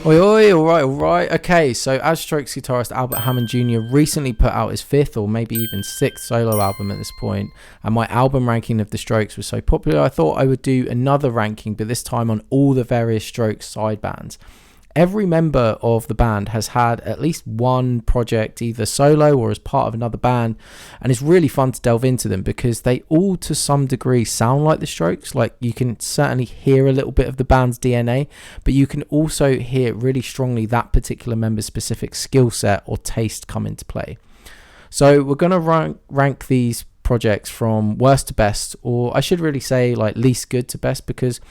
Oi, oi, all right. Okay, so as Strokes guitarist Albert Hammond Jr. recently put out his fifth or maybe even sixth solo album at this point, and my album ranking of the Strokes was so popular, I thought I would do another ranking, but this time on all the various Strokes side bands. Every member of the band has had at least one project, either solo or as part of another band, and it's really fun to delve into them because they all to some degree sound like the Strokes. Like, you can certainly hear a little bit of the band's DNA, but you can also hear really strongly that particular member's specific skill set or taste come into play. So we're going to rank these projects from worst to best, or I should really say like least good to best, because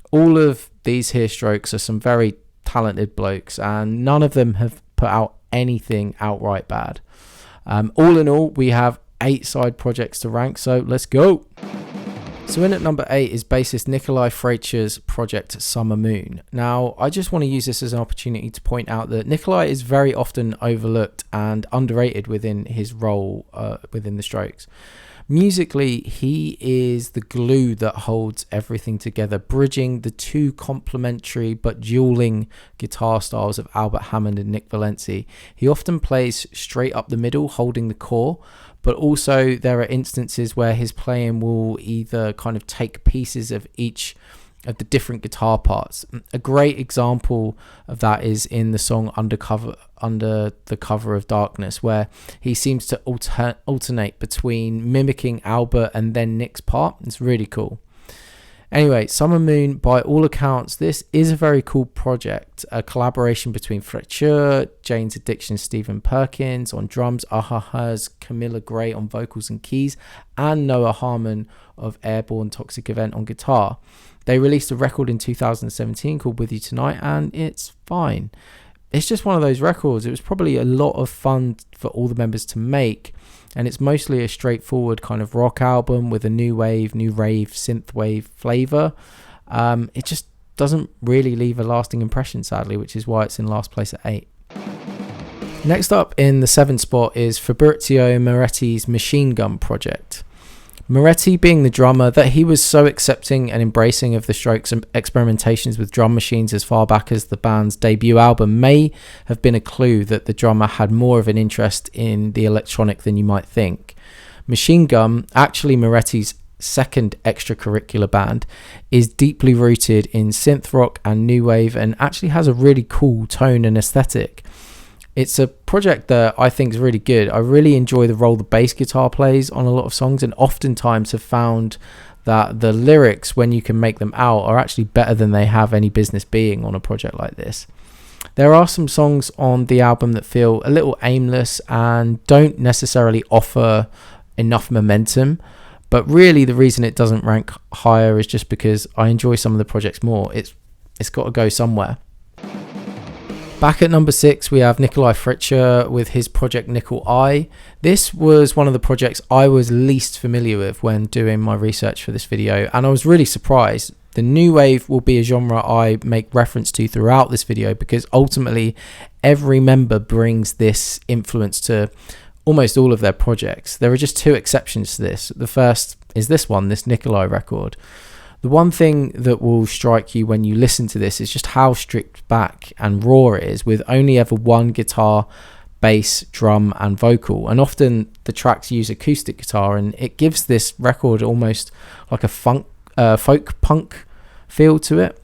all of these here Strokes are some very talented blokes and none of them have put out anything outright bad. All in all, we have 8 side projects to rank, so let's go. So in at number 8 is bassist Nikolai Fraitzer's project Summer Moon. Now, I just want to use this as an opportunity to point out that Nikolai is very often overlooked and underrated within his role within the Strokes. Musically, he is the glue that holds everything together, bridging the two complementary but dueling guitar styles of Albert Hammond and Nick Valenci. He often plays straight up the middle, holding the core, but also there are instances where his playing will either kind of take pieces of each of the different guitar parts. A great example of that is in the song Under the Cover of Darkness, where he seems to alternate between mimicking Albert and then Nick's part. It's really cool. Anyway, Summer Moon, by all accounts, this is a very cool project, a collaboration between Fraitzer, Jane's Addiction Stephen Perkins on drums, Ahaha's Camilla Gray on vocals and keys, and Noah Harmon of Airborne Toxic Event on guitar. They released a record in 2017 called With You Tonight, and it's fine. It's just one of those records. It was probably a lot of fun for all the members to make, and it's mostly a straightforward kind of rock album with a new wave, new rave, synthwave flavour. It just doesn't really leave a lasting impression, sadly, which is why it's in last place at 8. Next up in the 7th spot is Fabrizio Moretti's Machine Gun project. Moretti, being the drummer, that he was so accepting and embracing of the Strokes' experimentations with drum machines as far back as the band's debut album may have been a clue that the drummer had more of an interest in the electronic than you might think. Machine Gun, actually Moretti's second extracurricular band, is deeply rooted in synth rock and new wave and actually has a really cool tone and aesthetic. It's a project that I think is really good. I really enjoy the role the bass guitar plays on a lot of songs, and oftentimes have found that the lyrics, when you can make them out, are actually better than they have any business being on a project like this. There are some songs on the album that feel a little aimless and don't necessarily offer enough momentum, but really the reason it doesn't rank higher is just because I enjoy some of the projects more. It's got to go somewhere. Back at number 6, we have Nikolai Fraizer with his project Nickel Eye. This was one of the projects I was least familiar with when doing my research for this video, and I was really surprised. The new wave will be a genre I make reference to throughout this video because ultimately every member brings this influence to almost all of their projects. There are just 2 exceptions to this. The first is this Nikolai record. The one thing that will strike you when you listen to this is just how stripped back and raw it is, with only ever one guitar, bass, drum and vocal, and often the tracks use acoustic guitar, and it gives this record almost like a folk punk feel to it.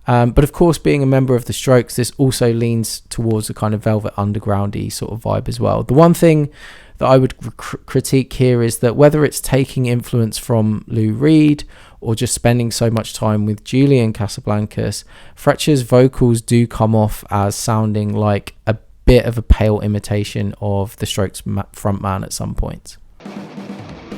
But of course, being a member of the Strokes, this also leans towards a kind of Velvet Underground-y sort of vibe as well. The one thing that I would critique here is that whether it's taking influence from Lou Reed or just spending so much time with Julian Casablancas, Fraizer's vocals do come off as sounding like a bit of a pale imitation of the Strokes frontman at some point.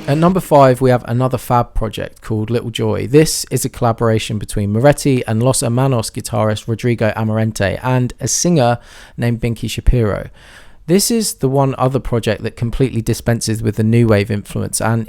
At number 5, we have another fab project called Littlejoy. This is a collaboration between Moretti and Los Hermanos guitarist Rodrigo Amarante and a singer named Binky Shapiro. This is the one other project that completely dispenses with the new wave influence, and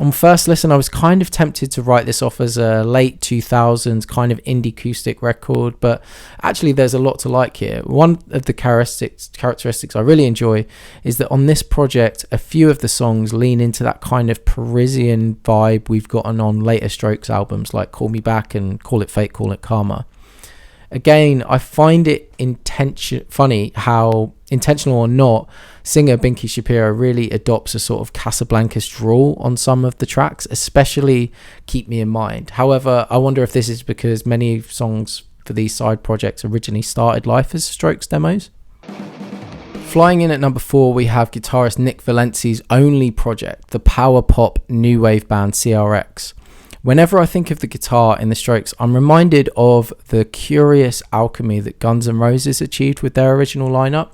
on first listen I was kind of tempted to write this off as a late 2000s kind of indie acoustic record, but actually there's a lot to like here. One of the characteristics I really enjoy is that on this project a few of the songs lean into that kind of Parisian vibe we've gotten on later Strokes albums like Call Me Back and Call It Fate, Call It Karma. Again, I find it funny how, intentional or not, singer Binky Shapiro really adopts a sort of Casablancas drawl on some of the tracks, especially Keep Me in Mind. However, I wonder if this is because many songs for these side projects originally started life as Strokes demos. Flying in at number 4, we have guitarist Nick Valenzi's only project, the power pop new wave band CRX. Whenever I think of the guitar in the Strokes, I'm reminded of the curious alchemy that Guns N' Roses achieved with their original lineup.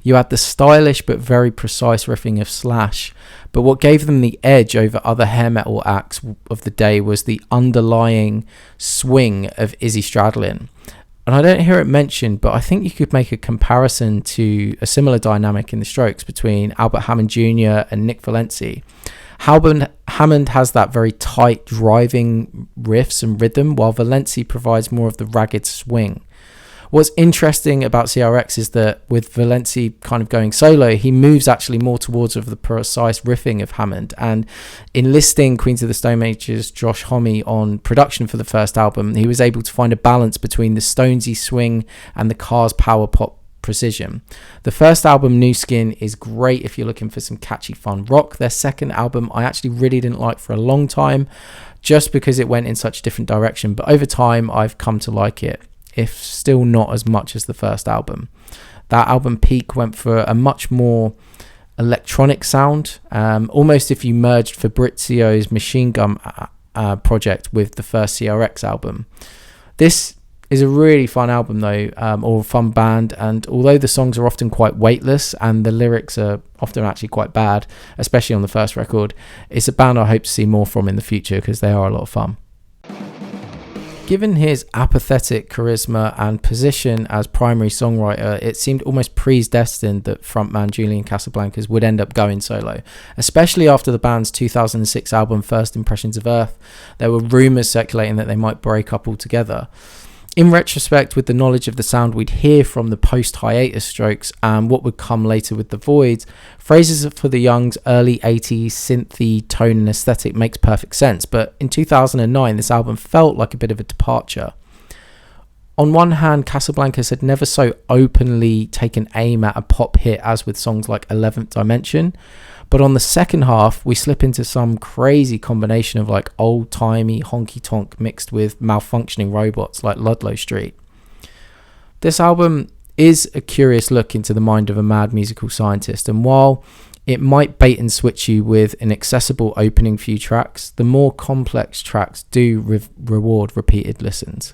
You had the stylish but very precise riffing of Slash, but what gave them the edge over other hair metal acts of the day was the underlying swing of Izzy Stradlin. And I don't hear it mentioned, but I think you could make a comparison to a similar dynamic in the Strokes between Albert Hammond Jr. and Nick Valenzi. Hammond has that very tight driving riffs and rhythm, while Valenzi provides more of the ragged swing. What's interesting about CRX is that with Valenzi kind of going solo, he moves actually more towards of the precise riffing of Hammond. And in listing Queens of the Stone Age's Josh Homme on production for the first album, he was able to find a balance between the Stonesy swing and the Cars power pop precision. The first album, New Skin, is great if you're looking for some catchy fun rock. Their second album I actually really didn't like for a long time, just because it went in such a different direction, but over time I've come to like it, if still not as much as the first album. That album Peak went for a much more electronic sound, almost if you merged Fabrizio's Machine Gun project with the first CRX album. This is a really fun album though, or a fun band, and although the songs are often quite weightless and the lyrics are often actually quite bad, especially on the first record, it's a band I hope to see more from in the future because they are a lot of fun. Given his apathetic charisma and position as primary songwriter, it seemed almost predestined that frontman Julian Casablancas would end up going solo, especially after the band's 2006 album First Impressions of Earth. There were rumours circulating that they might break up altogether. In retrospect, with the knowledge of the sound we'd hear from the post-hiatus Strokes and what would come later with the Voids, phrases for the Young's early 80s synthy tone and aesthetic makes perfect sense, but in 2009 this album felt like a bit of a departure. On one hand, Casablancas had never so openly taken aim at a pop hit as with songs like 11th Dimension, but on the second half we slip into some crazy combination of like old-timey honky-tonk mixed with malfunctioning robots like Ludlow Street. This album is a curious look into the mind of a mad musical scientist, and while it might bait and switch you with an accessible opening few tracks, the more complex tracks do reward repeated listens.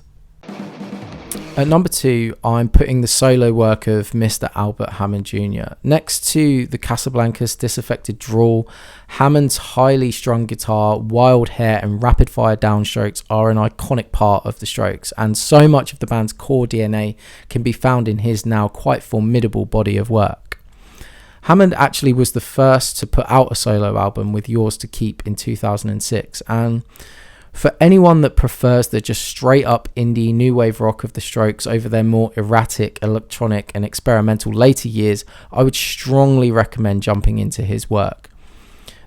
At number 2, I'm putting the solo work of Mr. Albert Hammond Jr. Next to the Casablancas disaffected drawl, Hammond's highly strung guitar, wild hair and rapid fire downstrokes are an iconic part of the Strokes, and so much of the band's core DNA can be found in his now quite formidable body of work. Hammond actually was the first to put out a solo album with Yours to Keep in 2006, and for anyone that prefers the just straight up indie new wave rock of the Strokes over their more erratic, electronic and experimental later years, I would strongly recommend jumping into his work.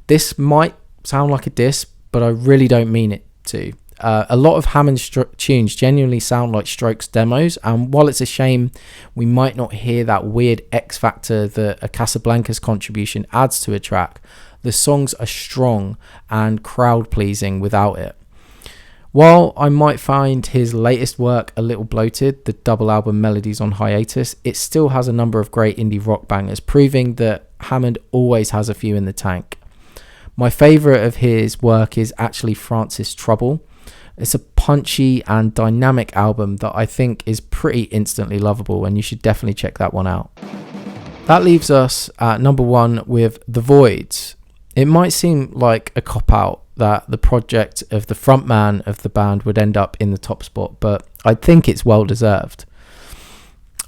This might sound like a diss, but I really don't mean it to. A lot of Hammond's tunes genuinely sound like Strokes demos, and while it's a shame we might not hear that weird X factor that a Casablancas contribution adds to a track, the songs are strong and crowd pleasing without it. While I might find his latest work a little bloated, the double album Melodies on Hiatus, it still has a number of great indie rock bangers, proving that Hammond always has a few in the tank. My favourite of his work is actually Francis Trouble. It's a punchy and dynamic album that I think is pretty instantly lovable, and you should definitely check that one out. That leaves us at number 1 with The Voids. It might seem like a cop-out that the project of the frontman of the band would end up in the top spot, but I think it's well deserved.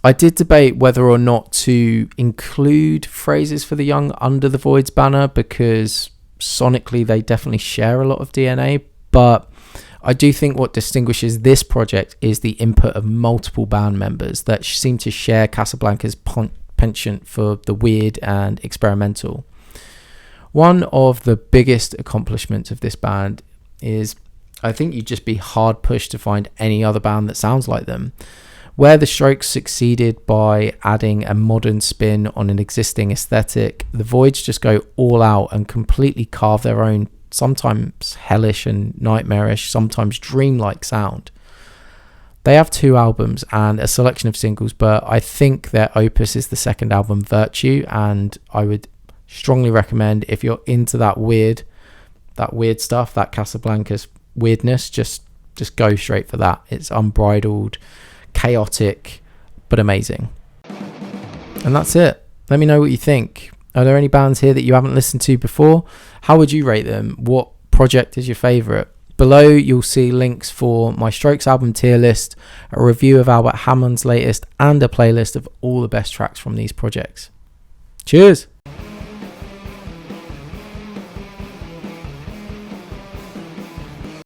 I did debate whether or not to include Phrases for the Young under the Voids banner because sonically they definitely share a lot of DNA, but I do think what distinguishes this project is the input of multiple band members that seem to share Casablanca's penchant for the weird and experimental. One of the biggest accomplishments of this band is I think you'd just be hard pushed to find any other band that sounds like them. Where the Strokes succeeded by adding a modern spin on an existing aesthetic, the Voids just go all out and completely carve their own, sometimes hellish and nightmarish, sometimes dreamlike sound. They have 2 albums and a selection of singles, but I think their opus is the second album, Virtue, and I would strongly recommend, if you're into that weird stuff, that Casablancas weirdness, just go straight for that. It's unbridled, chaotic, but amazing. And that's it. Let me know what you think. Are there any bands here that you haven't listened to before? How would you rate them? What project is your favourite? Below you'll see links for my Strokes album tier list, a review of Albert Hammond's latest, and a playlist of all the best tracks from these projects. Cheers!